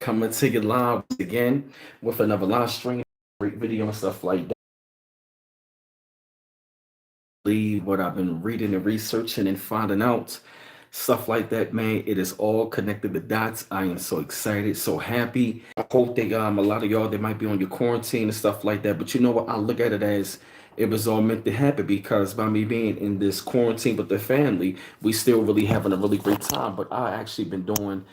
Coming to you live again with another live stream, great video and stuff like that. Leave what I've been reading and researching and finding out, stuff like that, man. It is all connected the dots. I am so excited, so happy. I hope that a lot of y'all that might be on your quarantine and stuff like that. But you know what? I look at it as it was all meant to happen because by me being in this quarantine with the family, we still really having a really great time. But I actually been doing,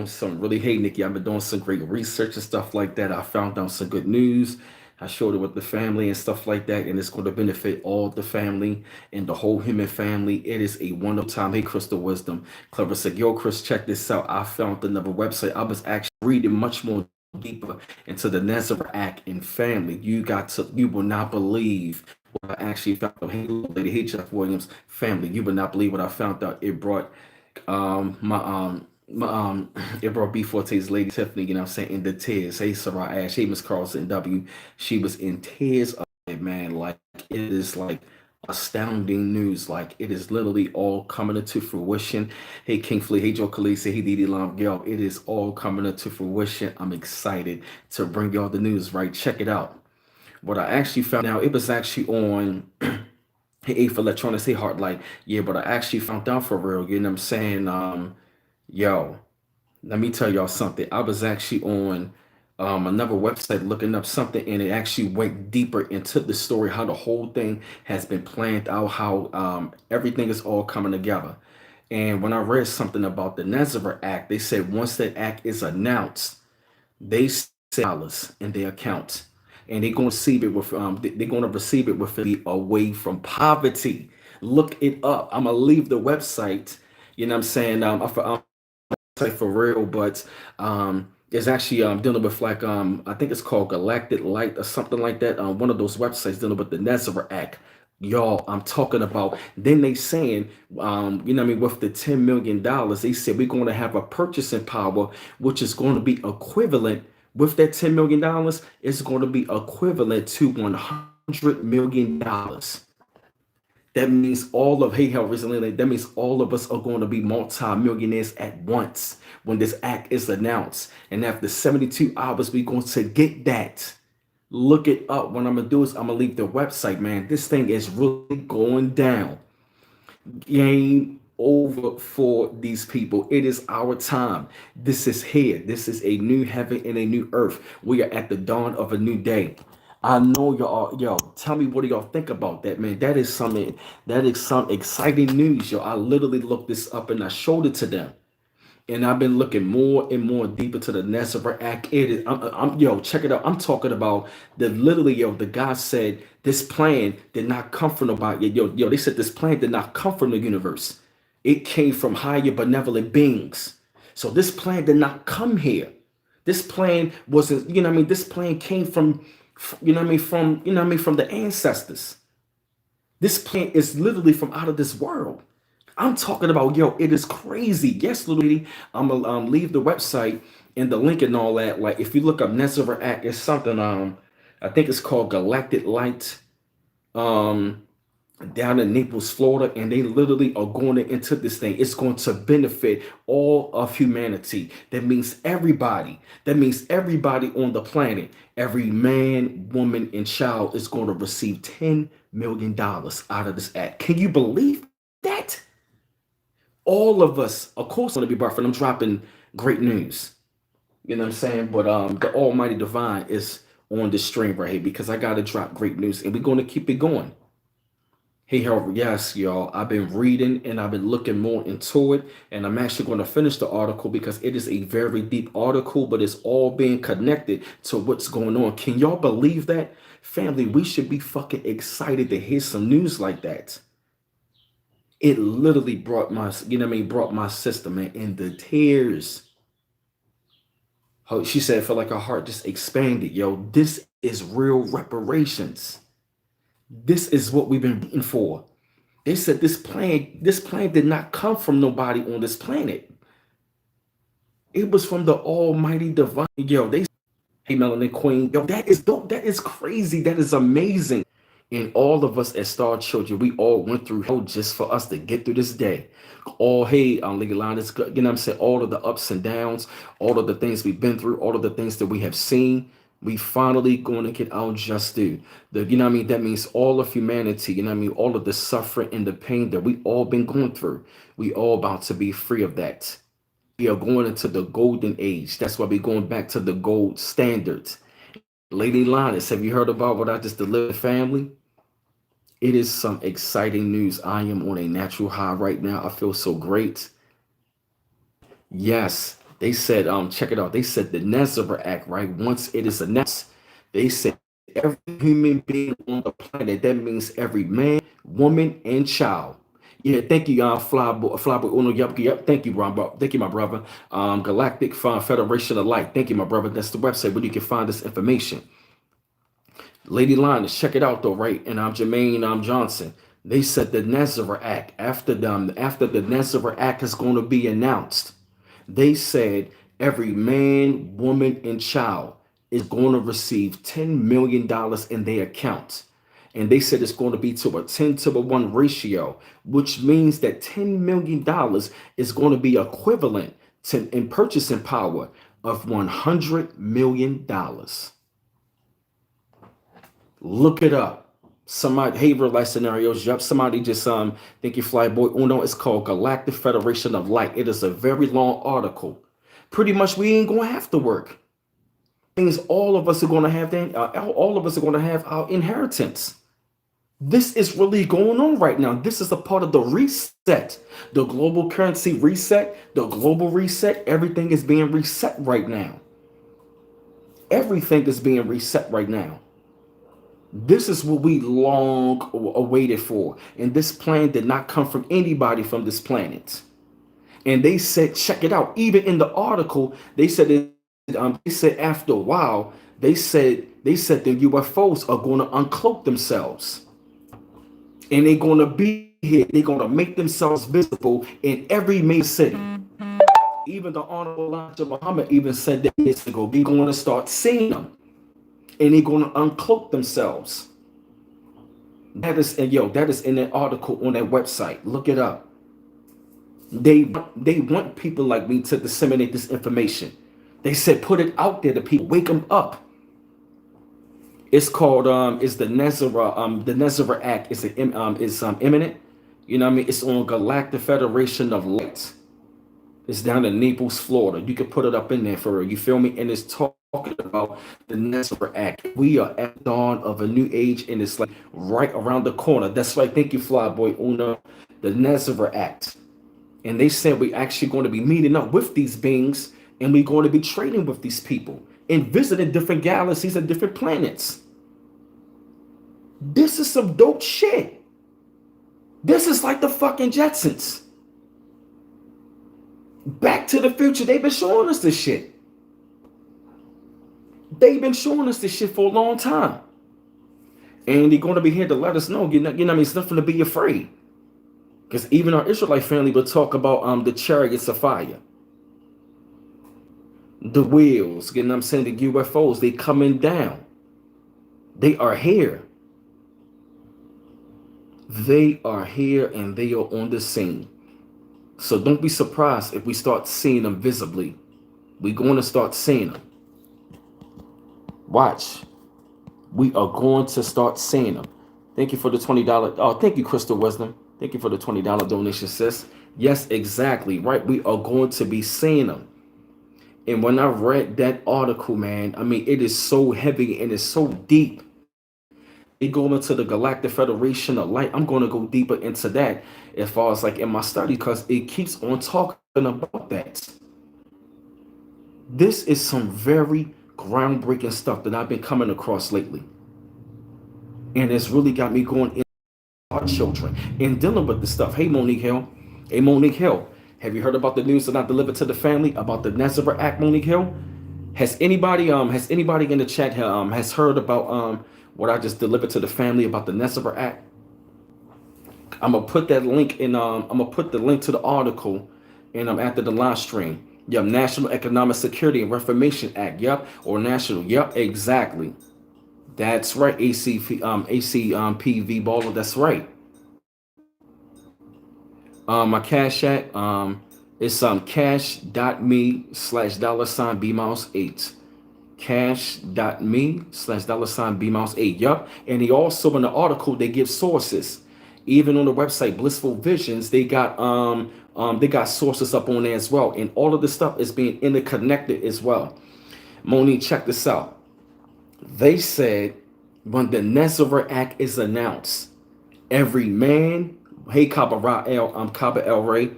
some really, hey Nikki, I've been doing some great research and stuff like that. I found out some good news. I showed it with the family and stuff like that, and it's going to benefit all the family and the whole human family. It is a wonderful time. Hey, Crystal Wisdom. Clever said, yo, Chris, check this out. I found another website. I was actually reading much more deeper into the Nazareth Act and family. You will not believe what I actually found out. Hey, lady, hey, Jeff Williams, family. You will not believe what I found out. It brought my it brought B14's lady Tiffany, you know what I'm saying, in the tears. Hey Sarah Ash, hey Miss Carlson W. She was in tears of it, man. Like it is like astounding news. Like it is literally all coming into fruition. Hey King Flea, hey Joe Khaleesi, hey Didi Lam Girl. It is all coming into fruition. I'm excited to bring y'all the news, right? Check it out. What I actually found out, it was actually on Hey A for Electronics, hey Heart, like, yeah, but I actually found out for real, you know what I'm saying? Yo, let me tell y'all something. I was actually on another website looking up something, and it actually went deeper into the story, how the whole thing has been planned out, how everything is all coming together. And when I read something about the Nazareth Act, they said once that act is announced, they say dollars in their account, and they're going to receive it with they're going to receive it with be away from poverty. Look it up. I'm gonna leave the website. You know what I'm saying? Say for real, but it's actually dealing with like I think it's called Galactic Light or something like that. One of those websites dealing with the Nazareth Act. Y'all, I'm talking about. Then they saying, you know what I mean, with the $10 million, they said we're going to have a purchasing power, which is going to be equivalent with that $10 million. It's going to be equivalent to $100 million. That means all of Hey Hell recently, like, that means all of us are going to be multi-millionaires at once when this act is announced. And after 72 hours, we're going to get that. Look it up. What I'm gonna do is I'm gonna leave the website, man. This thing is really going down. Game over for these people. It is our time. This is here. This is a new heaven and a new earth. We are at the dawn of a new day. I know y'all, yo, tell me what do y'all think about that, man? That is some exciting news, yo. I literally looked this up and I showed it to them. And I've been looking more and more deeper to the Nazareth Act. It is, yo, check it out. I'm talking about the literally, yo, the guy said this plan did not come from nobody. Yo, they said this plan did not come from the universe. It came from higher benevolent beings. So this plan did not come here. This plan wasn't, you know what I mean? This plan came from, you know what I mean, from the ancestors. This plant is literally from out of this world. I'm talking about, yo, it is crazy. Yes, little lady, I'm gonna leave the website and the link and all that. Like, if you look up Nazareth Act, it's something, I think it's called Galactic Light, um, down in Naples, Florida, and they literally are going into this thing. It's going to benefit all of humanity. That means everybody. That means everybody on the planet. Every man, woman, and child is going to receive $10 million out of this act. Can you believe that? All of us, of course, going to be buffering. I'm dropping great news. You know what I'm saying? But the Almighty Divine is on this stream right here because I got to drop great news, and we're going to keep it going. Hey, Harold, yes, y'all. I've been reading and I've been looking more into it, and I'm actually going to finish the article because it is a very deep article, but it's all being connected to what's going on. Can y'all believe that? Family, we should be fucking excited to hear some news like that. It literally brought my, you know what I mean, brought my sister, man, in the tears. She said, felt like her heart just expanded. Yo, this is real reparations. This is what we've been waiting for. They said this plan did not come from nobody on this planet. It was from the Almighty Divine. Yo, they hey Melanin Queen. Yo, that is dope. That is crazy. That is amazing. And all of us as star children, we all went through hell just for us to get through this day. All hey, Lady Linus, you know what I'm saying? All of the ups and downs, all of the things we've been through, all of the things that we have seen, we finally going to get our just due. You know what I mean? That means all of humanity, you know what I mean? All of the suffering and the pain that we all been going through. We all about to be free of that. We are going into the golden age. That's why we're going back to the gold standards. Lady Linus, have you heard about what I just delivered, family? It is some exciting news. I am on a natural high right now. I feel so great. Yes, they said, check it out. They said the Nazareth Act, right? Once it is announced, they said every human being on the planet, that means every man, woman, and child. Yeah, thank you, Flyboy Uno. Yep, thank you, bro. Thank you, my brother. Galactic Federation of Light. Thank you, my brother. That's the website where you can find this information. Lady Linus, check it out though, right? And I'm Jermaine Johnson. They said the Nazareth Act, after the Nazareth Act is going to be announced, they said every man, woman, and child is going to receive $10 million in their accounts. And they said it's going to be to a 10-to-1 ratio, which means that $10 million is going to be equivalent to in purchasing power of $100 million. Look it up. Somebody, hey, real life scenarios. Yep, somebody just thank you, Flyboy Uno. It's called Galactic Federation of Light. It is a very long article. Pretty much, we ain't gonna have to work. Means all of us are gonna have all of us are gonna have our inheritance. This is really going on right now. This is a part of the reset, the global currency reset, the global reset. Everything is being reset right now. Everything is being reset right now. This is what we long awaited for. And this plan did not come from anybody from this planet. And they said, check it out. Even in the article, they said after a while, they said the UFOs are going to uncloak themselves. And they're going to be here. They're going to make themselves visible in every major city. Even the Honorable Elijah Muhammad even said that years ago, we're going to start seeing them. And they're going to uncloak themselves. That is in an article on that website. Look it up. They want people like me to disseminate this information. They said put it out there to people, wake them up. It's called it's the Nazareth Act is imminent. You know what I mean? It's on Galactic Federation of Light. It's down in Naples, Florida. You can put it up in there for you. Feel me? And it's talking about the Nazareth Act. We are at the dawn of a new age, and it's like right around the corner. That's right. Thank you, Flyboy Uno. The Nazareth Act. And they said we're actually going to be meeting up with these beings, and we're going to be trading with these people and visiting different galaxies and different planets. This is some dope shit. This is like the fucking Jetsons. Back to the Future, they've been showing us this shit. They've been showing us this shit for a long time. And they're going to be here to let us know, you know what I mean? It's nothing to be afraid. Because even our Israelite family will talk about the chariots of fire. The wheels, you know what I'm saying? The UFOs, they coming down. They are here. They are here and they are on the scene. So don't be surprised if we start seeing them visibly. We're going to start seeing them. Watch. We are going to start seeing them. Thank you for the $20. Oh, thank you, Crystal Wisdom. Thank you for the $20 donation, sis. Yes, exactly. Right. We are going to be seeing them. And when I read that article, man, I mean, it is so heavy and it's so deep. They go into the Galactic Federation of Light. I'm going to go deeper into that as far as like in my study, because it keeps on talking about that. This is some very groundbreaking stuff that I've been coming across lately. And it's really got me going into our children and dealing with this stuff. Hey, Monique Hill. Hey, Monique Hill. Have you heard about the news that I delivered to the family about the Nazareth Act, Monique Hill? Has anybody in the chat has heard about what I just delivered to the family about the Nazareth Act? I'm gonna put that link in. I'm gonna put the link to the article, and after the live stream. Yep, National Economic Security and Reformation Act. Yep, or National. Yep, exactly. That's right. ACPV baller. That's right. My cash app is cash.me/$ B mouse 8. Cash.me/$ B mouse 8. Yup. And he also in the article they give sources. Even on the website Blissful Visions, they got sources up on there as well. And all of this stuff is being interconnected as well. Monique, check this out. They said when the Nazareth Act is announced, every man, hey Kaba El Ray,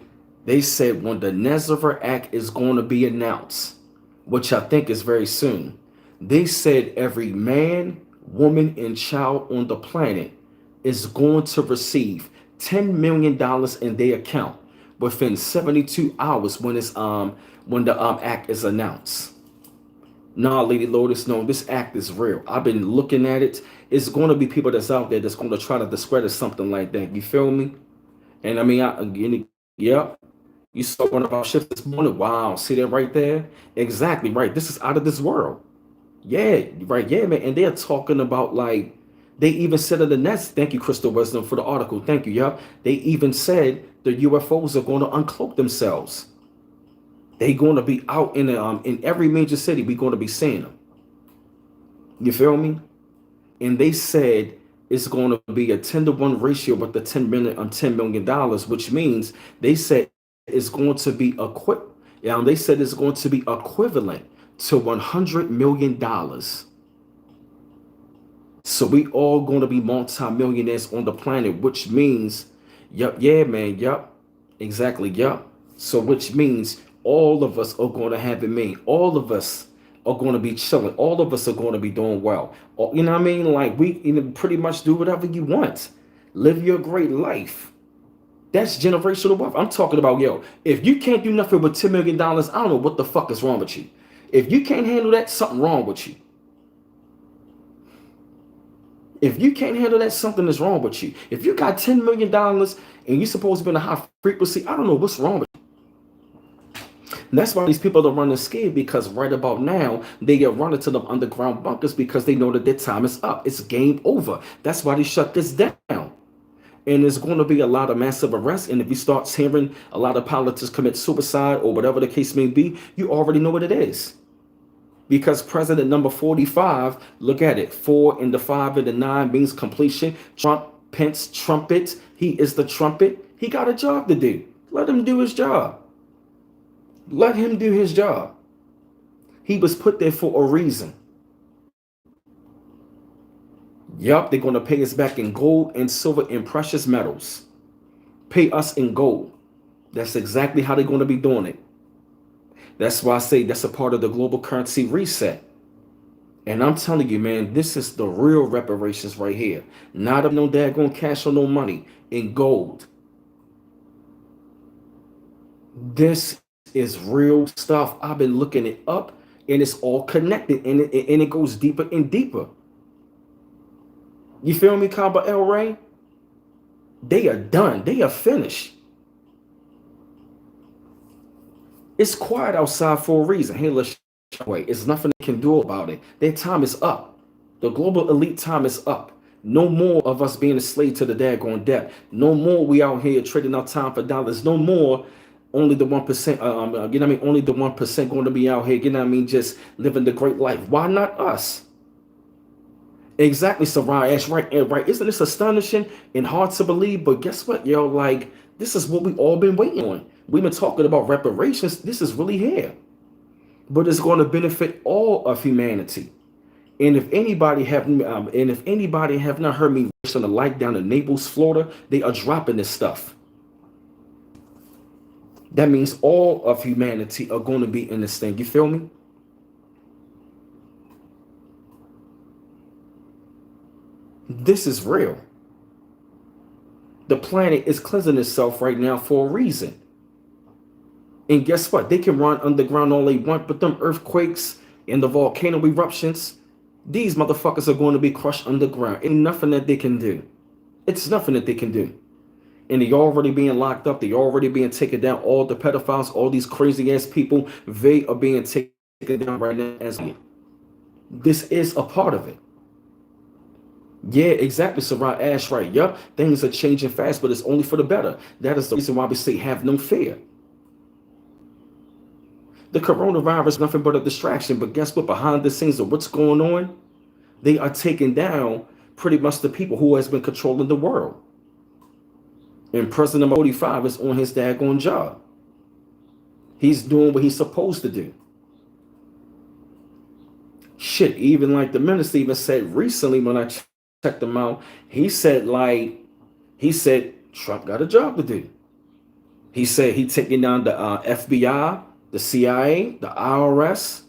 they said when the Nazareth Act is going to be announced, which I think is very soon, they said every man, woman, and child on the planet is going to receive $10 million in their account within 72 hours when the act is announced. Nah, Lady Lotus, no, this act is real. I've been looking at it. It's going to be people that's out there that's going to try to discredit something like that. You feel me? And I mean, yeah, you saw one of our shifts this morning. Wow, see that right there? Exactly right. This is out of this world. Yeah, right. Yeah, man. And they're talking about like, they even said in the next, thank you, Crystal Wisdom, for the article. Thank you. Yeah. They even said the UFOs are going to uncloak themselves. They going to be out in every major city. We're going to be seeing them. You feel me? And they said it's going to be a 10-to-1 ratio with the $10 million, which means they said it's going to be they said it's going to be equivalent to $100 million. So we all going to be multi-millionaires on the planet, which means, yup, yeah, man, yup, exactly, yup. So which means all of us are going to have it made. All of us are going to be chilling. All of us are going to be doing well. You know what I mean? Like we pretty much do whatever you want. Live your great life. That's generational wealth. I'm talking about, yo, if you can't do nothing with $10 million, I don't know what the fuck is wrong with you. If you can't handle that, something wrong with you. If you can't handle that, something is wrong with you. If you got $10 million and you're supposed to be in a high frequency, I don't know what's wrong with you. And that's why these people are running scared, because right about now, they get running to them underground bunkers because they know that their time is up. It's game over. That's why they shut this down. And there's going to be a lot of massive arrests. And if you start hearing a lot of pilots commit suicide or whatever the case may be, you already know what it is. Because President number 45, look at it, 4 and the 5 and the 9 means completion. Trump, Pence, trumpet. He is the trumpet. He got a job to do. Let him do his job. Let him do his job. He was put there for a reason. Yup, they're going to pay us back in gold and silver and precious metals. Pay us in gold. That's exactly how they're going to be doing it. That's why I say that's a part of the global currency reset. And I'm telling you, man, this is the real reparations right here. Not of no daggone cash or no money, in gold. This is real stuff. I've been looking it up, and it's all connected, and it goes deeper and deeper. You feel me, Kaba El Ray? They are done. They are finished. It's quiet outside for a reason. Hey, let's wait. It's nothing they can do about it. Their time is up. The global elite time is up. No more of us being a slave to the daggone debt. No more we out here trading our time for dollars. No more only the 1%, you know what I mean? Only the 1% going to be out here, you know what I mean? Just living the great life. Why not us? Exactly, Sarai. That's right. Right. Isn't this astonishing and hard to believe? But guess what, yo? Like, this is what we all been waiting on. We've been talking about reparations. This is really here. But it's going to benefit all of humanity. And if anybody have not heard me on the light down in Naples, Florida, they are dropping this stuff. That means all of humanity are going to be in this thing. You feel me? This is real. The planet is cleansing itself right now for a reason. And guess what? They can run underground all they want, but them earthquakes and the volcano eruptions, these motherfuckers are going to be crushed underground. Ain't nothing that they can do. It's nothing that they can do. And they already being locked up. They already being taken down. All the pedophiles, all these crazy ass people, they are being taken down right now as we. This is a part of it. Yeah, exactly. So right, Ash, right. Yup, things are changing fast, but it's only for the better. That is the reason why we say have no fear. The coronavirus is nothing but a distraction. But guess what? Behind the scenes of what's going on, they are taking down pretty much the people who has been controlling the world. And President 45 is on his daggone job. He's doing what he's supposed to do. Shit, even like the minister even said recently when I checked him out, he said Trump got a job to do. He said he taking down the FBI, the CIA, the IRS.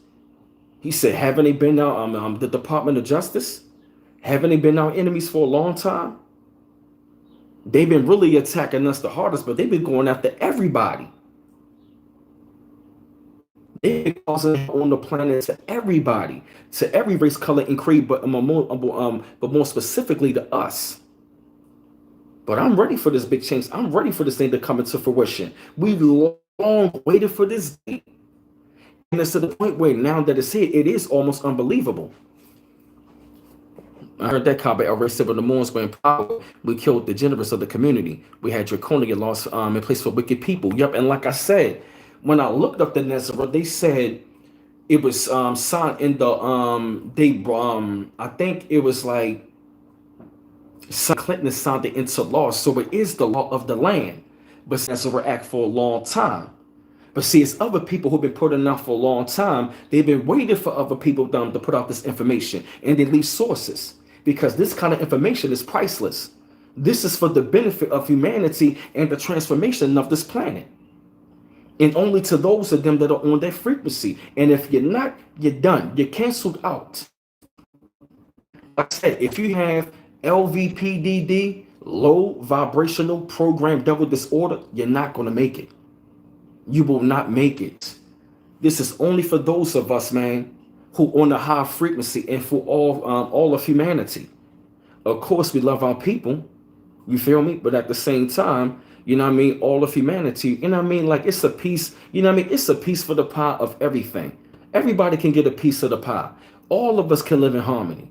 He said, haven't they been our the Department of Justice? Haven't they been our enemies for a long time? They've been really attacking us the hardest, but they've been going after everybody. They've been causing on the planet to everybody, to every race, color, and creed, but more specifically to us. But I'm ready for this big change. I'm ready for this thing to come into fruition. We've long waited for this day. And it's to the point where now that it's here, it is almost unbelievable. I heard that comment already said when the Moons were in power, we killed the generous of the community. We had draconian laws in place for wicked people. Yep, and like I said, when I looked up the Nazareth, they said it was signed in the I think it was like Clinton signed it into law, so it is the law of the land. But Nazareth Act for a long time. But see, it's other people who've been putting it out for a long time. They've been waiting for other people to put out this information, and they leave sources because this kind of information is priceless. This is for the benefit of humanity and the transformation of this planet. And only to those of them that are on that frequency. And if you're not, you're done. You're canceled out. Like I said, if you have LVPDD, low vibrational program double disorder, you're not going to make it. You will not make it. This is only for those of us, man, who on a high frequency and for all of humanity. Of course, we love our people. You feel me? But at the same time, you know what I mean? All of humanity, you know what I mean? Like it's a piece, you know what I mean? It's a piece for the pie of everything. Everybody can get a piece of the pie. All of us can live in harmony.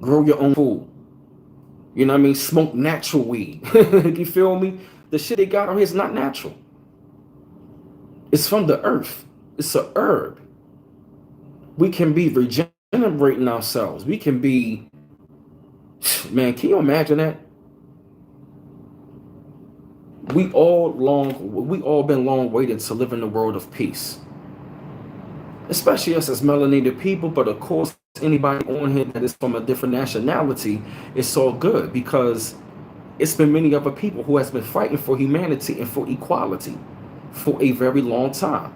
Grow your own food. You know what I mean? Smoke natural weed. You feel me? The shit they got on here is not natural. It's from the earth. It's a herb. We can be regenerating ourselves. We can be, man, can you imagine that? We all been long waiting to live in a world of peace. Especially us as melanated people, but of course, anybody on here that is from a different nationality, it's all good because it's been many other people who has been fighting for humanity and for equality for a very long time.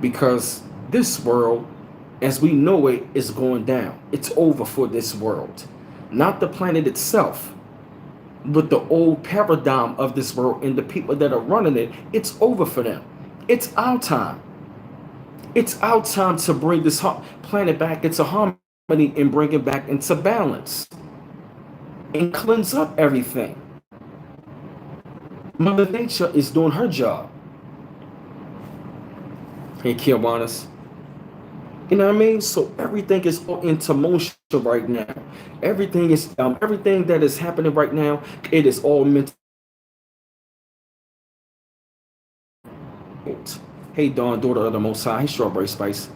Because this world, as we know it, is going down. It's over for this world. Not the planet itself, but the old paradigm of this world and the people that are running it. It's over for them. It's our time. It's our time to bring this planet back into harmony and bring it back into balance and cleanse up everything. Mother Nature is doing her job. Hey, Kiwanis. You know what I mean? So everything is into motion right now. Everything is everything that is happening right now. It is all meant. Hey, Dawn, daughter of the Most High. Hey, Strawberry Spice.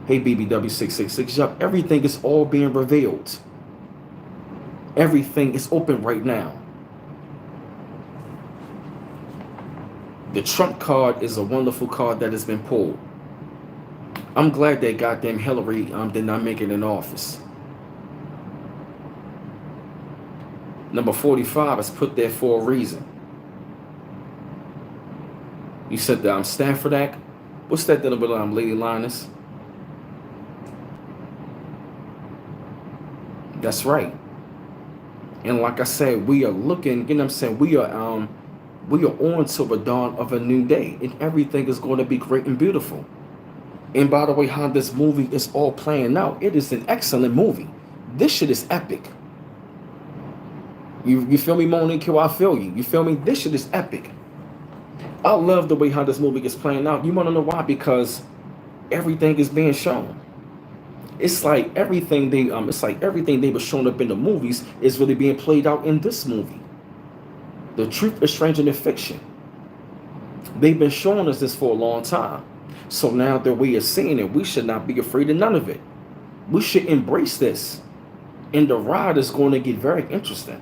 Hey, BBW666. Yup, everything is all being revealed. Everything is open right now. The Trump card is a wonderful card that has been pulled. I'm glad that goddamn Hillary did not make it in office. Number 45 is put there for a reason. You said that Stanford Act. What's that dealing with Lady Linus? That's right. And like I said, we are looking, you know what I'm saying? We are on to the dawn of a new day, and everything is going to be great and beautiful. And by the way, how this movie is all playing out, it is an excellent movie. This shit is epic. You feel me, Monique? I feel you. You feel me? This shit is epic. I love the way how this movie is playing out. You want to know why? Because everything is being shown. It's like everything they were showing up in the movies is really being played out in this movie. The truth is stranger than fiction. They've been showing us this for a long time. So now that we are seeing it, we should not be afraid of none of it. We should embrace this. And the ride is going to get very interesting.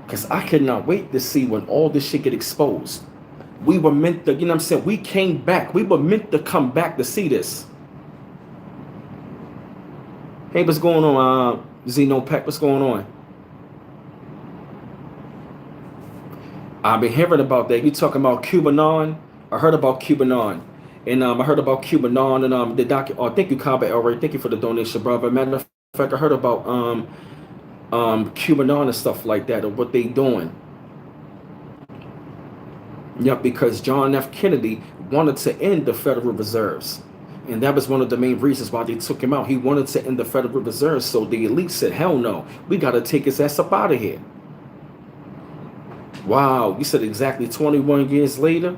Because I cannot wait to see when all this shit get exposed. We were meant to, you know what I'm saying? We came back. We were meant to come back to see this. Hey, what's going on, Zeno Peck? What's going on? I've been hearing about that. You talking about QAnon? I heard about QAnon. And I heard about QAnon and the doc. Oh, thank you, Kaba Elray. Thank you for the donation, brother. Matter of fact, I heard about QAnon and stuff like that, or what they doing. Yep, because John F. Kennedy wanted to end the Federal Reserves. And that was one of the main reasons why they took him out. He wanted to end the Federal Reserve. So the elite said, hell no, we got to take his ass up out of here. Wow, you said exactly 21 years later?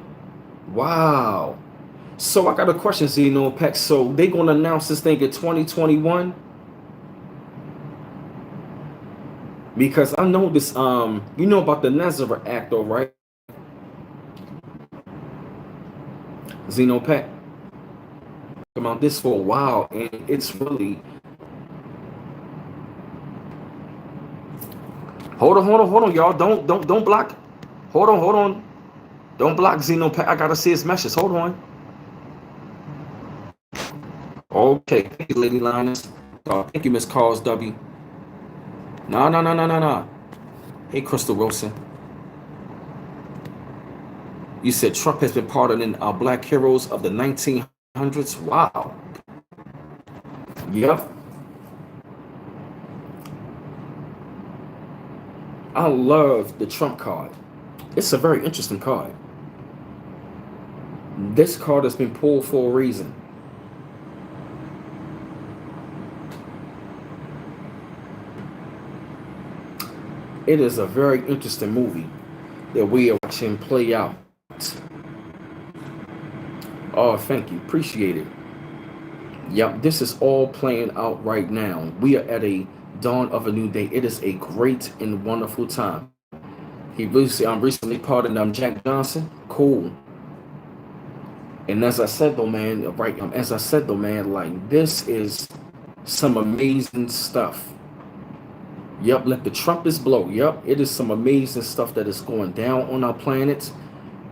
Wow. So I got a question, Zeno Peck. So they going to announce this thing in 2021? Because I know this, you know about the Nazareth Act, though, right? Zeno Peck. About this for a while, and it's really. Hold on, y'all. Don't block. Hold on. Don't block Zeno Peck. I gotta see his message. Hold on. Okay, thank you, Lady Linus. Thank you, Miss Carls W. No. Hey, Crystal Wilson. You said Trump has been pardoning our black heroes of the 1900s. Wow. Yep. I love the Trump card. It's a very interesting card. This card has been pulled for a reason. It is a very interesting movie that we are watching play out. Oh, thank you. Appreciate it. Yep, this is all playing out right now. We are at a dawn of a new day. It is a great and wonderful time. He recently pardoned Jack Johnson. Cool. And as I said though, man, like this is some amazing stuff. Yep, let the trumpets blow. Yep, it is some amazing stuff that is going down on our planet.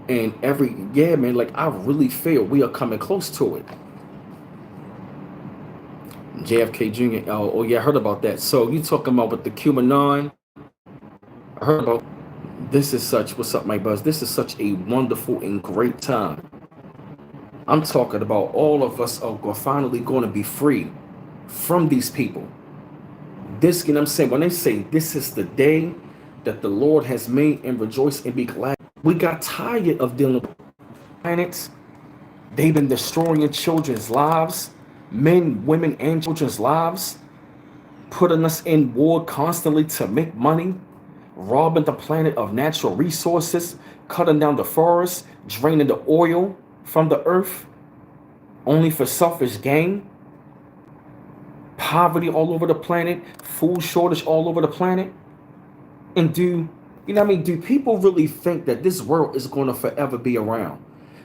And man, like I really feel we are coming close to it. JFK Jr. Oh yeah, I heard about that. So you talking about with the QAnon? I heard about this is such. What's up, Mike Buzz? This is such a wonderful and great time. I'm talking about all of us are finally going to be free from these people. This, you know what I'm saying? When they say this is the day that the Lord has made and rejoice and be glad, we got tired of dealing with planets. They've been destroying children's lives, men, women, and children's lives, putting us in war constantly to make money, robbing the planet of natural resources, cutting down the forests, draining the oil from the earth, only for selfish gain. Poverty all over the planet, food shortage all over the planet. And do people really think that this world is going to forever be around?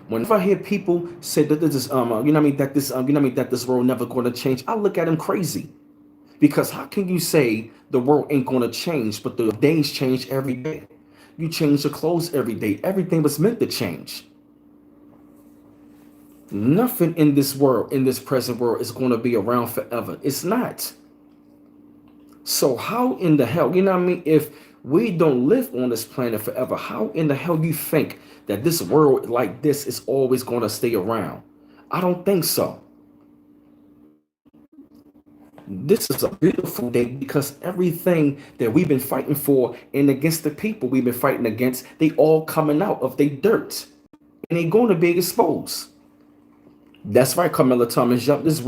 Whenever I hear people say that this is that this world never going to change, I look at them crazy. Because how can you say the world ain't going to change, but the days change every day? You change your clothes every day. Everything was meant to change. Nothing in this world, in this present world, is going to be around forever. It's not. So how in the hell, if we don't live on this planet forever, how in the hell you think that this world like this is always going to stay around? I don't think so. This is a beautiful day because everything that we've been fighting for and against the people we've been fighting against, they all coming out of their dirt and they going to be exposed. That's right, Carmela Thomas. Yup, this.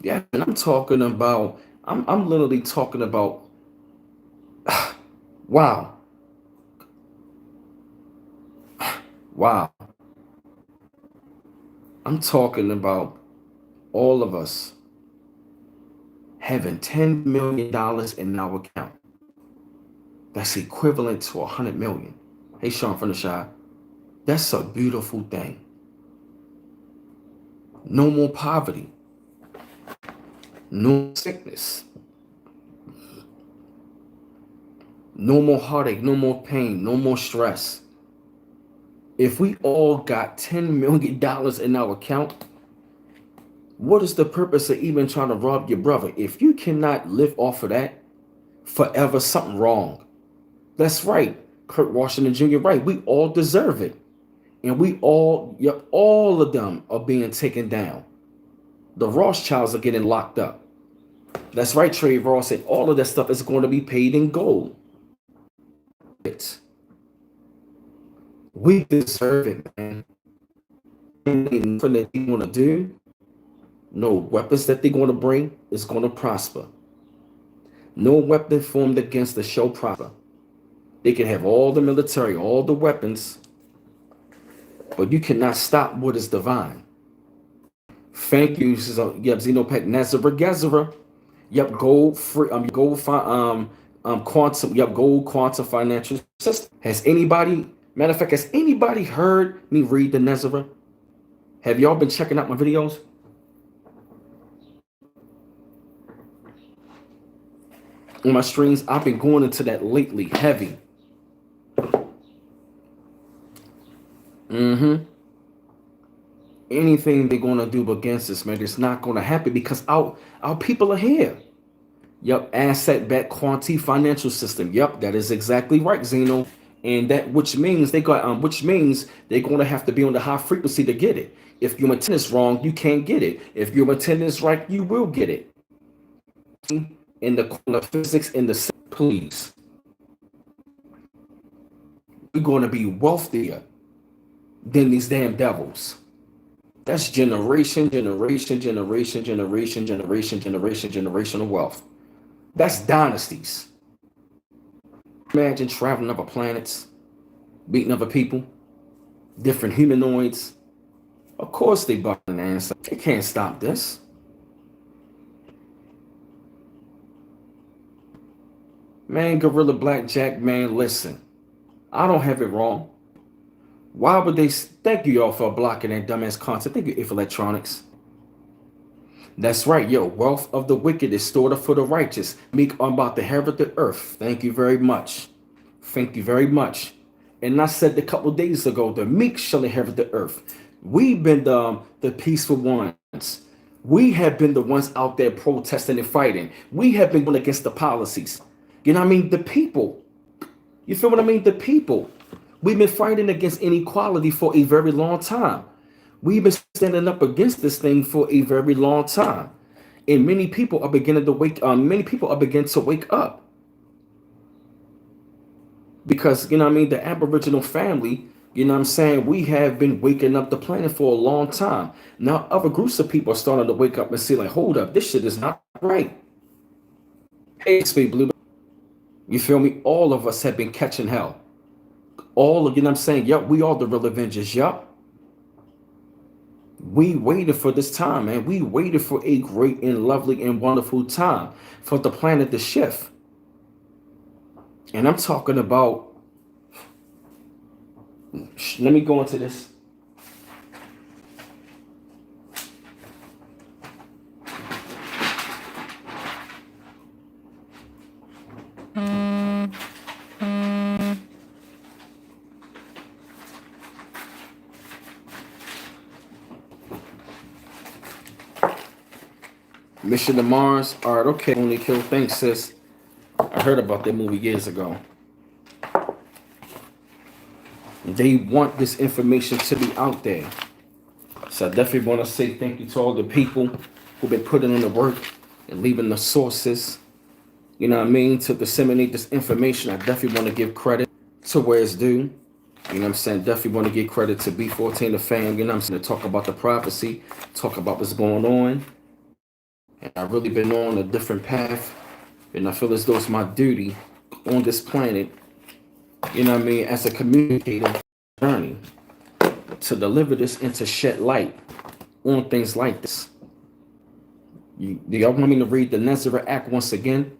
Yeah, and I'm talking about. I'm literally talking about. Wow, Wow. I'm talking about all of us having $10 million in our account. That's equivalent to 100 million. Hey, Sean from the Shy. That's a beautiful thing. No more poverty. No sickness. No more heartache. No more pain. No more stress. If we all got $10 million in our account, what is the purpose of even trying to rob your brother? If you cannot live off of that forever, something wrong. That's right. Kurt Washington Jr., right. We all deserve it. And we all, yeah, all of them are being taken down. The Rothschilds are getting locked up. That's right, Trey Ross said all of that stuff is going to be paid in gold. We deserve it, man. Nothing that they want to do, no weapons that they're going to bring is going to prosper. No weapon formed against the shall prosper. They can have all the military, all the weapons, but you cannot stop what is divine. Thank you, yep, Xenopet Nazareth Gezera. Yep, gold free, quantum, yep, gold quantum financial system. Has anybody, matter of fact, has anybody heard me read the Nazareth? Have y'all been checking out my videos? On my streams, I've been going into that lately, heavy. Anything they're gonna do against us, man, it's not gonna happen because our people are here. Yep, asset-backed quantity financial system. Yep, that is exactly right, Zeno. And that which means they're gonna have to be on the high frequency to get it. If your intent is wrong, you can't get it. If your intent is right, you will get it. In the corner of physics, in the please, we're gonna be wealthier than these damn devils. That's generational wealth. That's dynasties. Imagine traveling other planets, beating other people, different humanoids. Of course they buck an answer. They can't stop this. Man, Gorilla Blackjack, man, listen. I don't have it wrong. Why would they? Thank you all for blocking that dumbass content. Thank you, If Electronics. That's right, yo. Wealth of the wicked is stored up for the righteous. Meek, I'm about to inherit the earth. Thank you very much. Thank you very much. And I said a couple days ago, the meek shall inherit the earth. We've been the peaceful ones. We have been the ones out there protesting and fighting. We have been going against the policies. You know what I mean? The people. You feel what I mean? The people. We've been fighting against inequality for a very long time. We've been standing up against this thing for a very long time. And many people are beginning to wake up. Because, you know what I mean, the Aboriginal family, you know what I'm saying, we have been waking up the planet for a long time. Now other groups of people are starting to wake up and see, like, hold up, this shit is not right. Hey, Speed Blue. You feel me? All of us have been catching hell. All of, you know what I'm saying? Yup, we are the real Avengers. Yup. We waited for this time, man. We waited for a great and lovely and wonderful time for the planet to shift. And I'm talking about, let me go into this. Mission to Mars. All right, okay. Only Kill. Thanks, sis. I heard about that movie years ago. They want this information to be out there. So I definitely want to say thank you to all the people who've been putting in the work and leaving the sources, you know what I mean, to disseminate this information. I definitely want to give credit to where it's due. You know what I'm saying? Definitely want to give credit to B14, the fam, you know what I'm saying, to talk about the prophecy, talk about what's going on. And I've really been on a different path. And I feel as though it's my duty on this planet, you know what I mean, as a communicator journey. to deliver this and to shed light on things like this. Do y'all want me to read the Nazareth Act once again?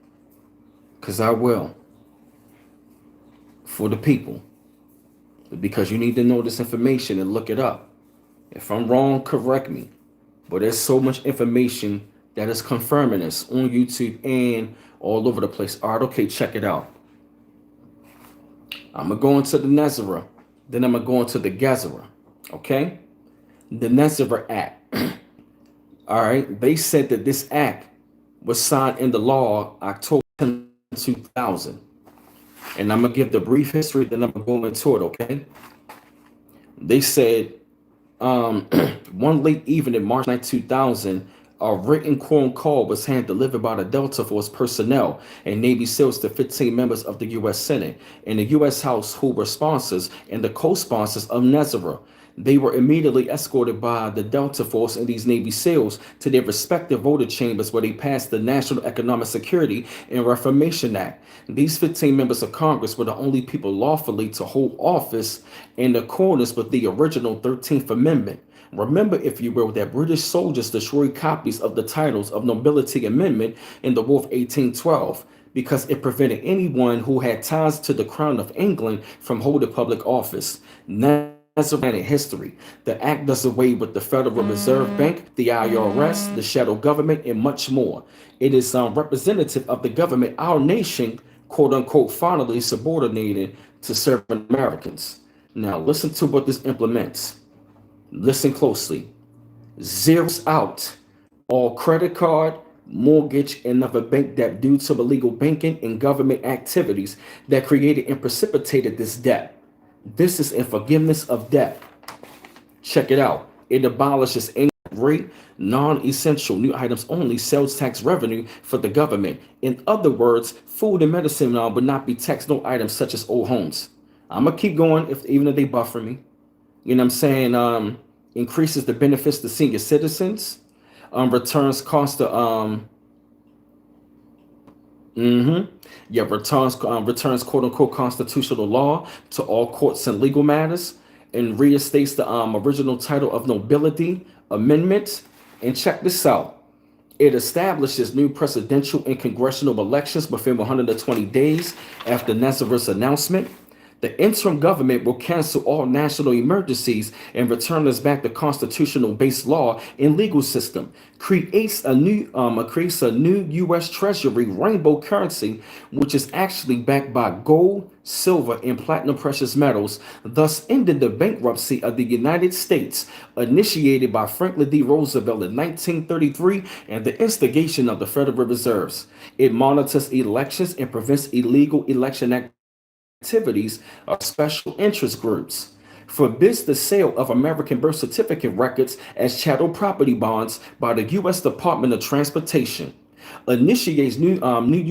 Because I will. For the people. Because you need to know this information and look it up. If I'm wrong, correct me. But there's so much information that is confirming this on YouTube and all over the place. All right, okay, check it out. I'm going to go into the Nazareth. Then I'm going to go into the Gezerah. Okay? The Nazareth Act. All right. They said that this act was signed into law October 10, 2000. And I'm going to give the brief history, then I'm going to go into it, okay? They said one late evening, March 9, 2000, a written quorum call was hand delivered by the Delta Force personnel and Navy SEALs to 15 members of the U.S. Senate and the U.S. House who were sponsors and the co-sponsors of Nazareth. They were immediately escorted by the Delta Force and these Navy SEALs to their respective voter chambers where they passed the National Economic Security and Reformation Act. These 15 members of Congress were the only people lawfully to hold office in accordance with the original 13th Amendment. Remember, if you will, that British soldiers destroyed copies of the titles of Nobility Amendment in the War of 1812 because it prevented anyone who had ties to the Crown of England from holding public office. Nazareth history. The act does away with the Federal Reserve Bank, the IRS, the shadow government, and much more. It is representative of the government, our nation, quote unquote, finally subordinated to serving Americans. Now, listen to what this implements. Listen closely. Zeroes out all credit card, mortgage, and other bank debt due to illegal banking and government activities that created and precipitated this debt. This is in forgiveness of debt. Check it out. It abolishes any rate, non-essential new items only sales tax revenue for the government. In other words, food and medicine now would not be taxed, no items such as old homes. I'm gonna keep going even if they buffer me. You know what I'm saying? Increases the benefits to senior citizens. Returns cost to returns quote unquote constitutional law to all courts and legal matters, and reinstates the original title of nobility amendment. And check this out. It establishes new presidential and congressional elections within 120 days after Nazareth's announcement. The interim government will cancel all national emergencies and return us back to constitutional-based law and legal system. Creates a new U.S. Treasury rainbow currency, which is actually backed by gold, silver, and platinum precious metals, thus ending the bankruptcy of the United States, initiated by Franklin D. Roosevelt in 1933 and the instigation of the Federal Reserves. It monitors elections and prevents illegal election activities of special interest groups, forbids the sale of American birth certificate records as chattel property bonds by the U.S. Department of Transportation, initiates new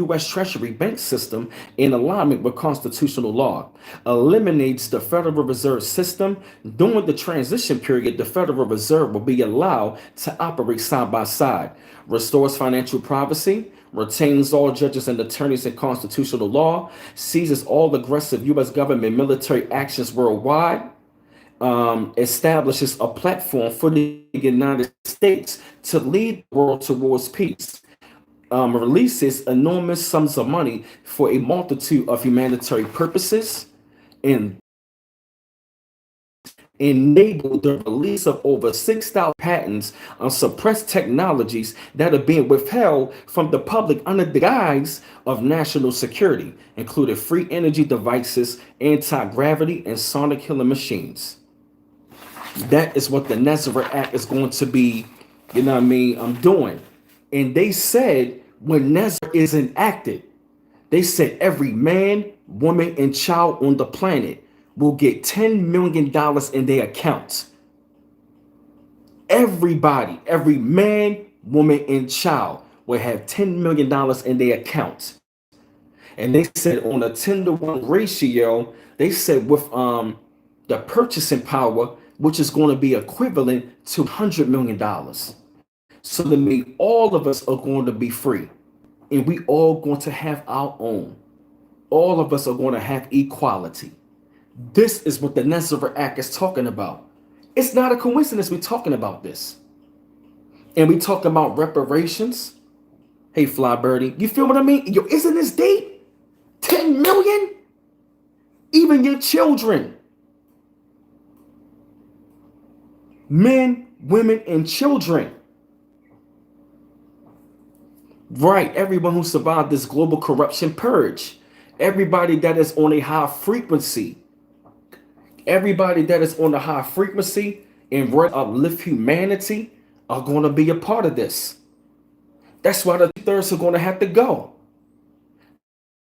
U.S. Treasury bank system in alignment with constitutional law, eliminates the Federal Reserve System. During the transition period, the Federal Reserve will be allowed to operate side by side, restores financial privacy, retains all judges and attorneys in constitutional law, seizes all aggressive U.S. government military actions worldwide, establishes a platform for the United States to lead the world towards peace, releases enormous sums of money for a multitude of humanitarian purposes, and enabled the release of over 6,000 patents on suppressed technologies that are being withheld from the public under the guise of national security, including free energy devices, anti-gravity, and sonic killing machines. That is what the Nazareth Act is going to be, you know what I mean, doing. And they said when Nazareth is enacted, they said every man, woman, and child on the planet will get $10 million in their accounts. Everybody, every man, woman, and child will have $10 million in their accounts. And they said on a 10-to-1 ratio, they said with the purchasing power, which is going to be equivalent to $100 million. So that means all of us are going to be free. And we all going to have our own. All of us are going to have equality. This is what the Nazareth Act is talking about. It's not a coincidence we're talking about this. And we talk about reparations. Hey, Fly Birdie, you feel what I mean? Yo, isn't this deep? 10 million? Even your children. Men, women, and children. Right, everyone who survived this global corruption purge. Everybody that is on a high frequency. Everybody that is on a high frequency and want to uplift humanity are going to be a part of this. That's why the 2/3 are going to have to go.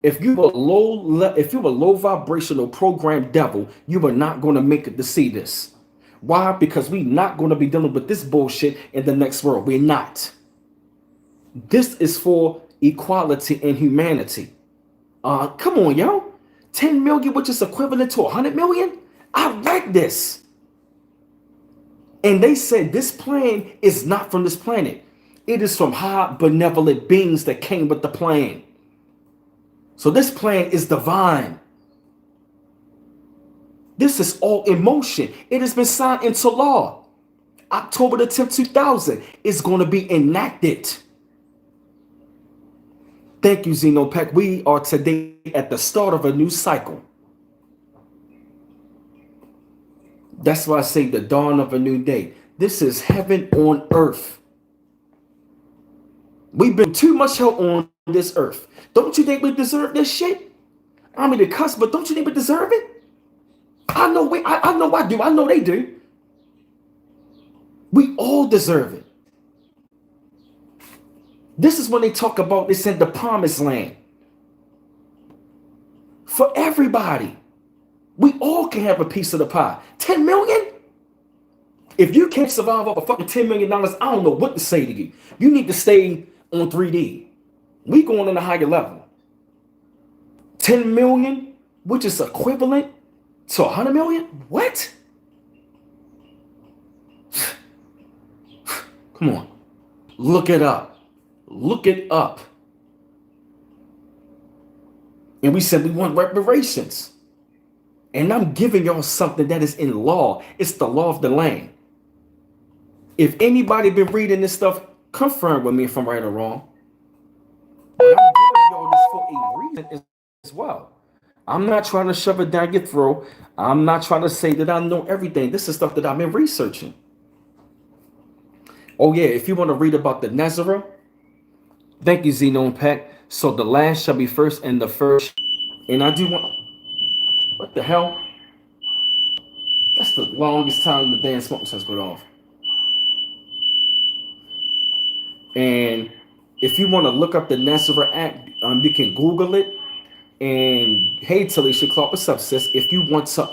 If you're a low vibrational program devil, you are not going to make it to see this. Why? Because we're not going to be dealing with this bullshit in the next world. We're not. This is for equality and humanity. Come on, yo. 10 million, which is equivalent to 100 million? I read this. And they said this plan is not from this planet. It is from high benevolent beings that came with the plan. So this plan is divine. This is all in motion. It has been signed into law. October the 10th, 2000 is going to be enacted. Thank you, Xenopec. We are today at the start of a new cycle. That's why I say the dawn of a new day. This is heaven on earth. We've been too much hell on this earth. Don't you think we deserve this shit? I mean, the cuss, but don't you think we deserve it? I know I do. I know they do. We all deserve it. This is when they talk about this in the promised land. For everybody. We all can have a piece of the pie. 10 million? If you can't survive off a fucking $10 million, I don't know what to say to you. You need to stay on 3D. We going on a higher level. 10 million, which is equivalent to 100 million? What? Come on. Look it up. Look it up. And we said we want reparations. And I'm giving y'all something that is in law. It's the law of the land. If anybody been reading this stuff, confirm with me if I'm right or wrong. But I'm giving y'all this for a reason as well. I'm not trying to shove it down your throat. I'm not trying to say that I know everything. This is stuff that I've been researching. Oh yeah, if you want to read about the Nezareth, thank you, Xenon Pack. So the last shall be first and the first. And I do want... What the hell? That's the longest time the damn smoke sense got off. And if you want to look up the Nezareth Act, you can Google it. And hey, Talisha Clark, what's up, sis? If you want to,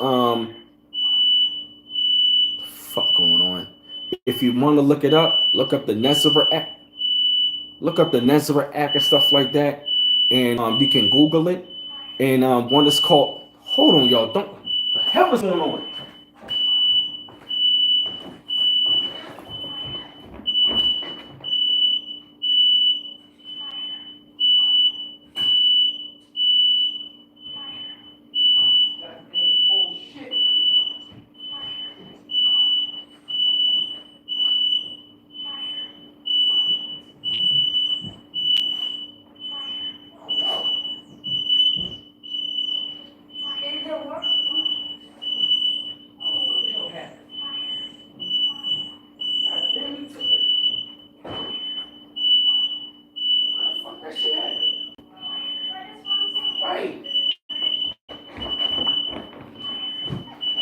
fuck going on? If you want to look it up, look up the Nezareth Act. Look up the Nezareth Act and stuff like that, and you can Google it. And one is called. Hold on, y'all. Don't. What the hell is going on? Right.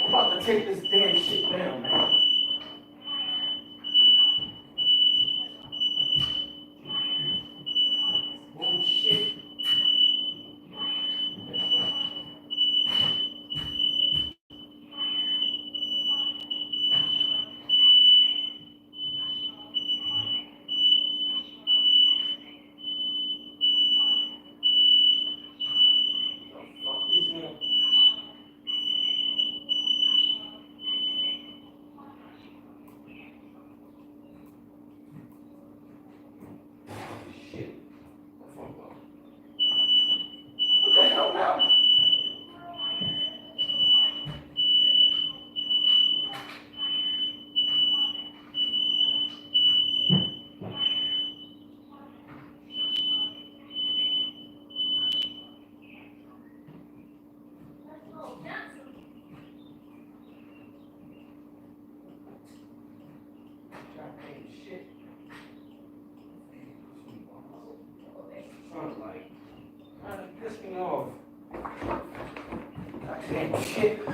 I'm about to take this damn shit down, man. Bullshit. Piss me off. Damn shit.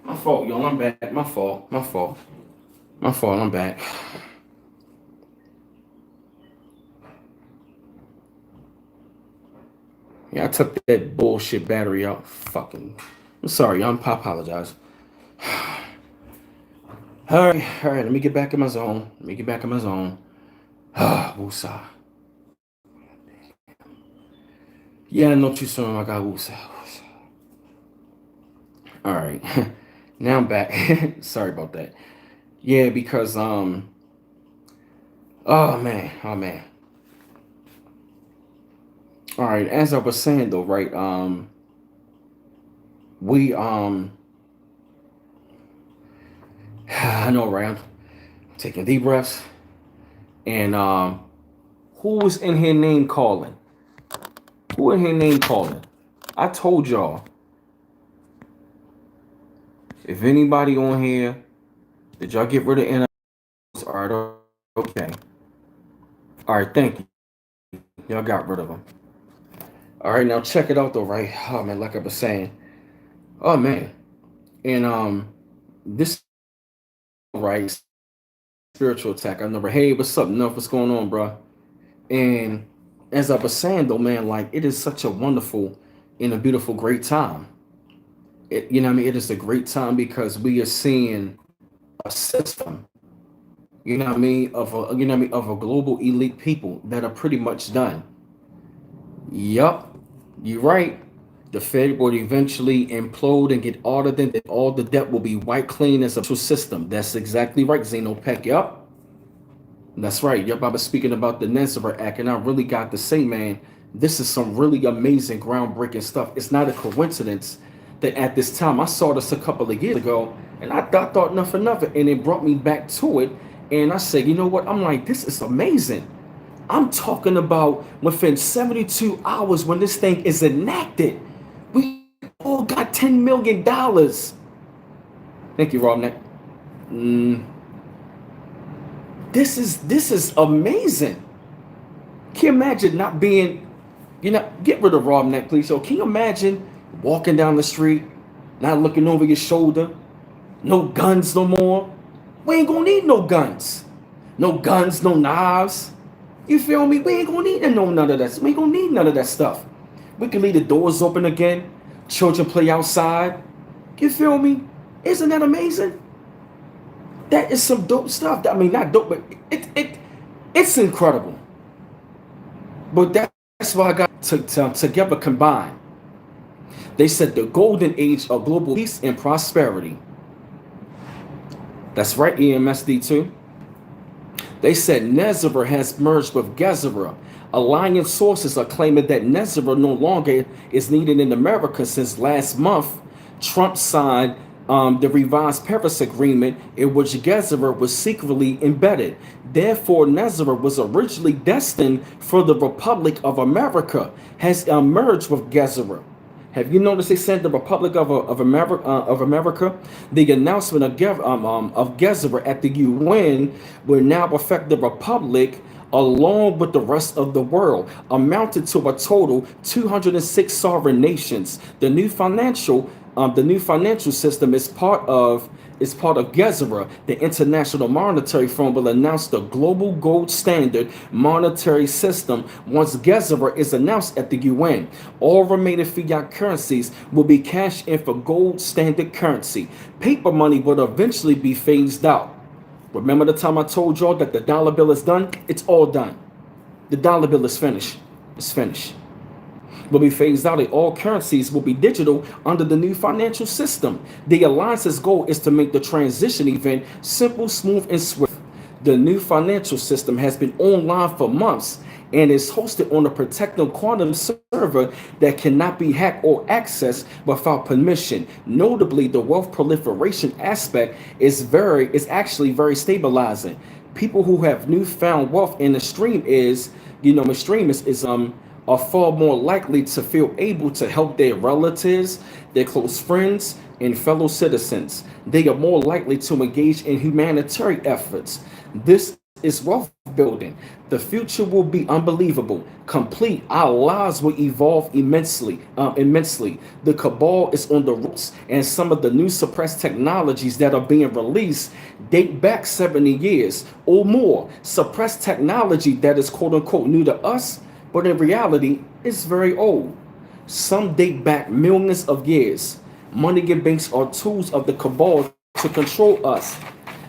My fault, y'all. I'm back. My fault. My fault. My fault. I'm back. Yeah, I took that bullshit battery out. Fucking. I'm sorry, y'all. I apologize. All right. Let me get back in my zone. Let me get back in my zone. Ah, woosah. Yeah, no too soon. I got woosah. All right. Now I'm back. Sorry about that. Yeah, because oh man, oh man. All right, as I was saying though, right? We I know, right? I'm taking deep breaths, and who was in here name calling? Who in here name calling? I told y'all, if anybody on here, did y'all get rid of NIs? All right, okay. All right, thank you. Y'all got rid of them. All right, now check it out though, right? Oh man, like I was saying, oh man, and this right spiritual attack. I remember, hey, what's up? Enough, what's going on, bro? And as I was saying though, man, like it is such a wonderful and a beautiful, great time. You know what I mean? It is a great time because we are seeing a system, you know what I mean, of a you know what I mean, of a global elite people that are pretty much done. Yup, you're right. The Fed will eventually implode and get audited, and all the debt will be wiped clean as a system. That's exactly right, Xenopec. Yup. That's right. Yup, I was speaking about the Nesbitt Act, and I really got to say, man, this is some really amazing, groundbreaking stuff. It's not a coincidence that at this time I saw this a couple of years ago, and I thought nothing of it, and it brought me back to it. And I said, you know what? I'm like, this is amazing. I'm talking about within 72 hours when this thing is enacted, we all got $10 million. Thank you, Robneck. Mm, this is amazing. Can you imagine not being, get rid of Robneck, please. So can you imagine walking down the street, not looking over your shoulder, no guns no more? We ain't gonna need no guns. No guns, no knives. You feel me? We ain't gonna need none of that. We ain't gonna need none of that stuff. We can leave the doors open again. Children play outside. You feel me? Isn't that amazing? That is some dope stuff. I mean, not dope, but it's incredible. But that's why I got together combined. They said the golden age of global peace and prosperity. That's right, EMSD2. They said Nezara has merged with Gezerah. Alliance sources are claiming that Nezara no longer is needed in America since last month Trump signed the revised Paris Agreement in which Gezerah was secretly embedded. Therefore, Nezara was originally destined for the Republic of America, has merged with Gezerah. Have you noticed they said the Republic of America? The announcement of Gezerah at the UN will now affect the Republic along with the rest of the world, amounted to a total 206 sovereign nations. The new financial system is part of Gezerah. The International Monetary Fund will announce the global gold standard monetary system once Gezerah is announced at the UN. All remaining fiat currencies will be cashed in for gold standard currency. Paper money will eventually be phased out. Remember the time I told y'all that the dollar bill is done? It's all done. The dollar bill is finished. It's finished. Will be phased out, and all currencies will be digital under the new financial system. The alliance's goal is to make the transition event simple, smooth, and swift. The new financial system has been online for months and is hosted on a protected quantum server that cannot be hacked or accessed without permission. Notably, the wealth proliferation aspect is actually very stabilizing. People who have newfound wealth in the stream are far more likely to feel able to help their relatives, their close friends, and fellow citizens. They are more likely to engage in humanitarian efforts. This is wealth building. The future will be unbelievable, complete. Our lives will evolve immensely. The cabal is on the ropes, and some of the new suppressed technologies that are being released date back 70 years or more. Suppressed technology that is quote unquote new to us, but in reality, it's very old. Some date back millions of years. Money and banks are tools of the cabal to control us,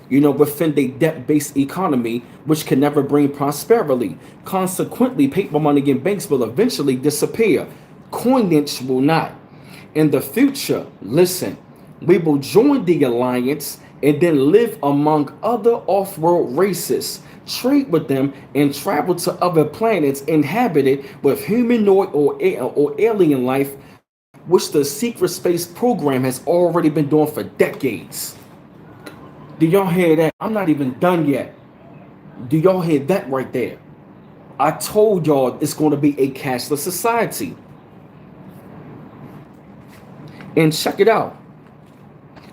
within the debt-based economy, which can never bring prosperity. Consequently, paper money and banks will eventually disappear. Coinage will not. In the future, listen, we will join the alliance and then live among other off-world races, trade with them, and travel to other planets inhabited with humanoid or alien life, which the secret space program has already been doing for decades. Do y'all hear that? I'm not even done yet. Do y'all hear that right there? I told y'all it's going to be a cashless society. And check it out.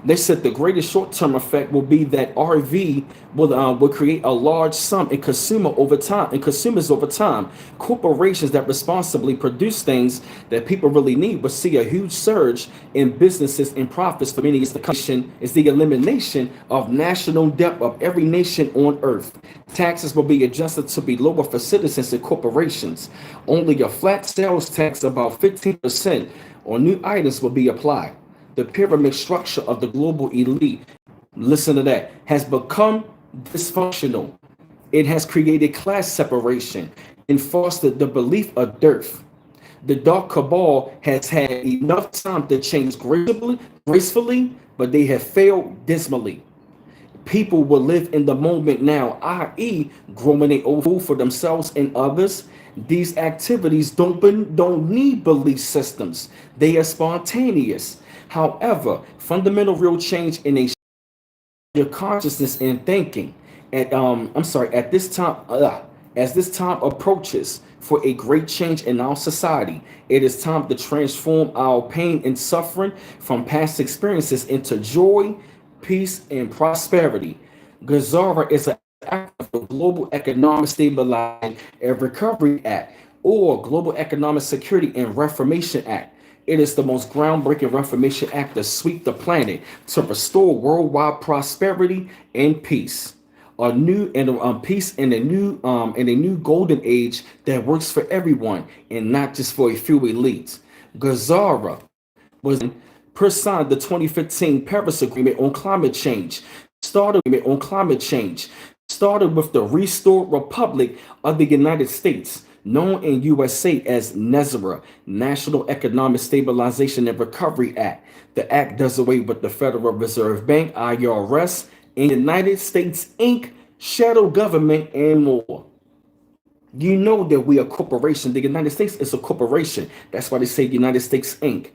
They said the greatest short-term effect will be that RV will create a large sum in consumers over time. Corporations that responsibly produce things that people really need will see a huge surge in businesses and profits for many. Is the elimination of national debt of every nation on earth. Taxes will be adjusted to be lower for citizens and corporations. Only a flat sales tax about 15% on new items will be applied. The pyramid structure of the global elite, listen to that, has become dysfunctional. It has created class separation and fostered the belief of dearth. The dark cabal has had enough time to change gracefully, but they have failed dismally. People will live in the moment now, i.e., growing a food for themselves and others. These activities don't need belief systems. They are spontaneous. However, fundamental real change in a your consciousness and thinking. At this time, as this time approaches for a great change in our society, it is time to transform our pain and suffering from past experiences into joy, peace, and prosperity. Gazara is an act of the Global Economic Stabilization and Recovery Act, or Global Economic Security and Reformation Act. It is the most groundbreaking Reformation Act to sweep the planet to restore worldwide prosperity and peace. A new and peace in a new golden age that works for everyone and not just for a few elites. Gazara was per signed the 2015 Paris Agreement on climate change. Started with the Restored Republic of the United States, known in USA as NESRA, National Economic Stabilization and Recovery Act. The act does away with the Federal Reserve Bank, IRS, and United States Inc., shadow government, and more. You know that we are a corporation. The United States is a corporation. That's why they say United States Inc.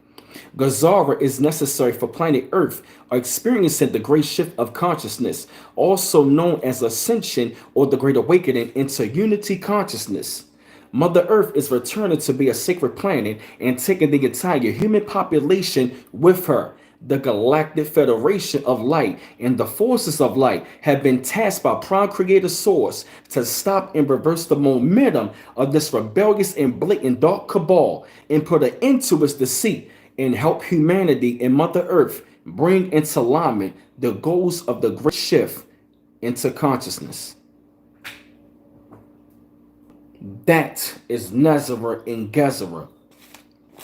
Gazara is necessary for planet Earth are experiencing the great shift of consciousness, also known as ascension or the great awakening into unity consciousness. Mother Earth is returning to be a sacred planet and taking the entire human population with her. The Galactic Federation of Light and the forces of light have been tasked by Prime Creator Source to stop and reverse the momentum of this rebellious and blatant dark cabal and put an end to its deceit and help humanity and Mother Earth bring into alignment the goals of the great shift into consciousness. That is Nazareth and Gezerah,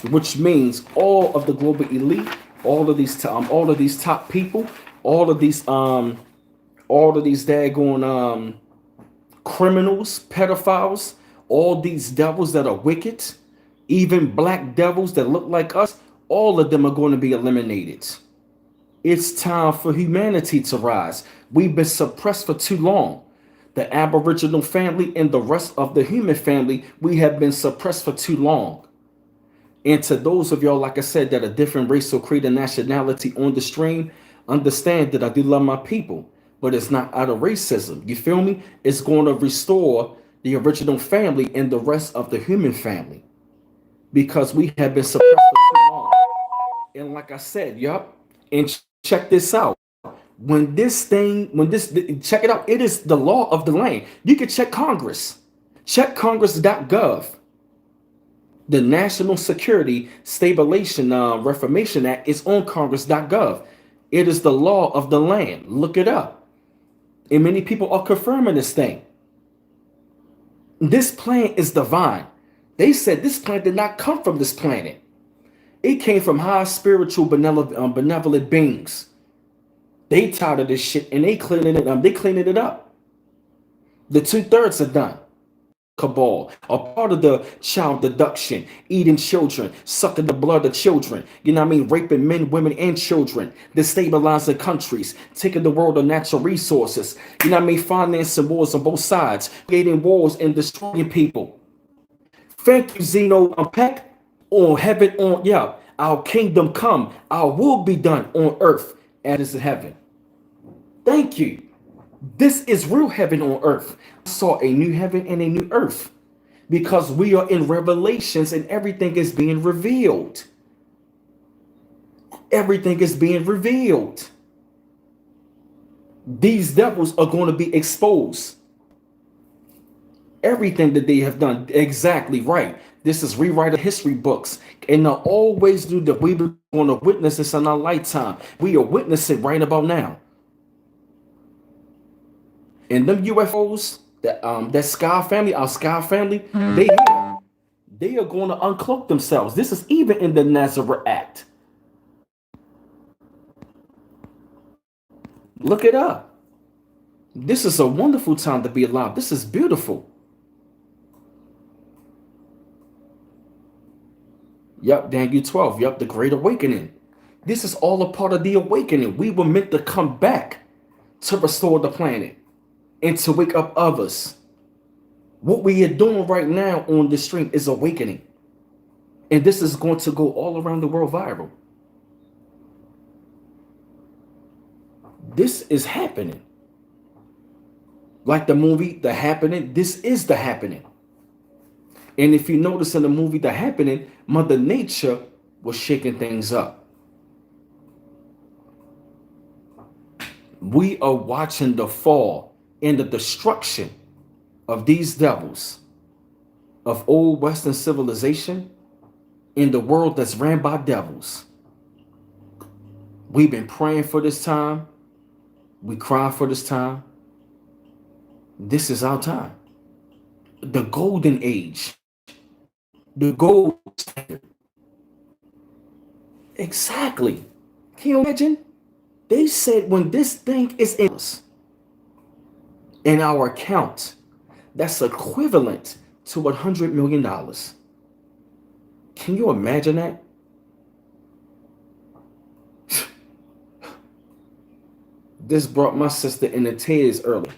which means all of the global elite, all of these top people, all of these daggone criminals, pedophiles, all these devils that are wicked, even black devils that look like us, all of them are going to be eliminated. It's time for humanity to rise. We've been suppressed for too long. The Aboriginal family and the rest of the human family, we have been suppressed for too long. And to those of y'all, like I said, that are different race or creed and nationality on the stream, understand that I do love my people, but it's not out of racism. You feel me? It's going to restore the original family and the rest of the human family because we have been suppressed for too long. And like I said, yup, and check this out. Check it out. It is the law of the land. You can check Congress. Check congress.gov. The National Security Stabilization Reformation Act is on congress.gov. It is the law of the land. Look it up. And many people are confirming this thing. This plan is divine. They said this plan did not come from this planet. It came from high spiritual benevolent beings. They tired of this shit and they cleaning it up. They cleaning it up. The 2/3 are done. Cabal, a part of the child abduction, eating children, sucking the blood of children, you know what I mean, raping men, women, and children, destabilizing countries, taking the world of natural resources, you know what I mean, financing wars on both sides, creating wars and destroying people. Thank you, Zeno Peck. On heaven, our kingdom come, our will be done on earth as it is in heaven. Thank you. This is real heaven on earth. I saw a new heaven and a new earth because we are in Revelations and everything is being revealed. Everything is being revealed. These devils are going to be exposed. Everything that they have done, exactly right. This is rewrite of history books. And I always knew that we were going to witness this in our lifetime. We are witnessing right about now. And them UFOs, that Sky family, our Sky family, they are going to uncloak themselves. This is even in the Nazareth Act. Look it up. This is a wonderful time to be alive. This is beautiful. Yup, Daniel 12. Yup, the Great Awakening. This is all a part of the awakening. We were meant to come back to restore the planet and to wake up others. What we are doing right now on the stream is awakening. And this is going to go all around the world viral. This is happening. Like the movie The Happening, this is the happening. And if you notice in the movie The Happening, Mother Nature was shaking things up. We are watching the fall and the destruction of these devils, of old Western civilization, in the world that's ran by devils. We've been praying for this time. We cry for this time. This is our time. The golden age. The gold standard. Exactly. Can you imagine? They said when this thing is in us, in our account, that's equivalent to $100 million. Can you imagine that? This brought my sister into tears early.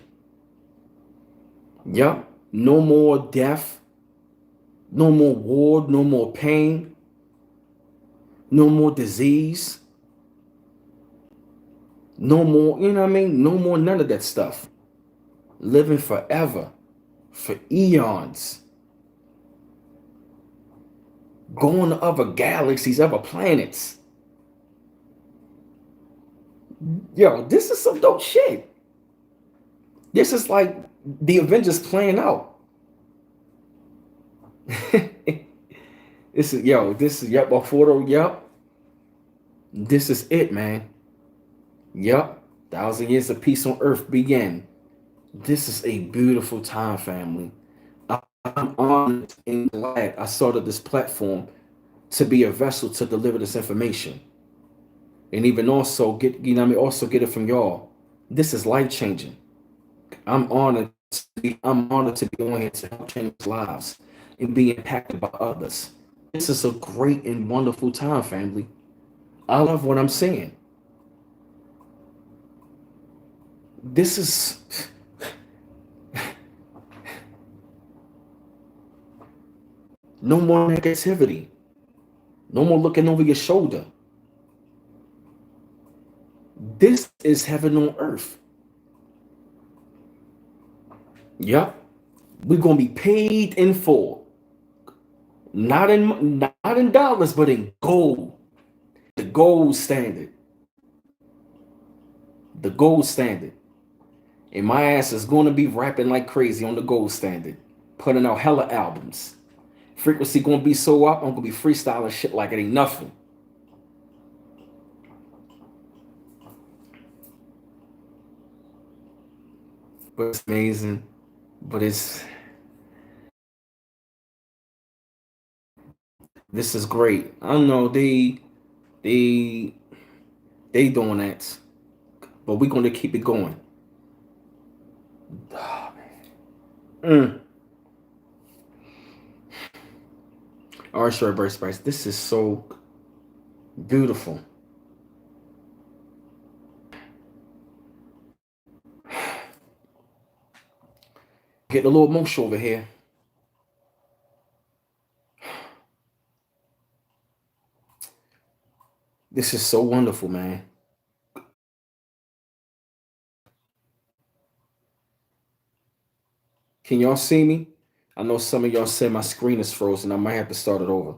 Yup, no more death, no more war, no more pain, no more disease, no more, you know what I mean? No more none of that stuff. Living forever, for eons. Going to other galaxies, other planets. Yo, this is some dope shit. This is like the Avengers playing out. This is a photo, yep. This is it, man. Yep. 1,000 years of peace on earth begin. This is a beautiful time, family. I'm honored and glad I started this platform to be a vessel to deliver this information. And even also get it from y'all. This is life changing. I'm honored to be on here to help change lives and be impacted by others. This is a great and wonderful time, family. I love what I'm saying. This is no more negativity. No more looking over your shoulder. This is heaven on earth. Yep. We're going to be paid in full. Not in dollars, but in gold. The gold standard. the gold standard. And my ass is going to be rapping like crazy on the gold standard, putting out hella albums. Frequency going to be so up, I'm going to be freestyling shit like it ain't nothing. But it's amazing. But this is great. I don't know, they doing that. But we're going to keep it going. Oh, man. All right, sure, Bird Spice. This is so beautiful. Getting a little emotional over here. This is so wonderful, man. Can y'all see me? I know some of y'all said my screen is frozen. I might have to start it over.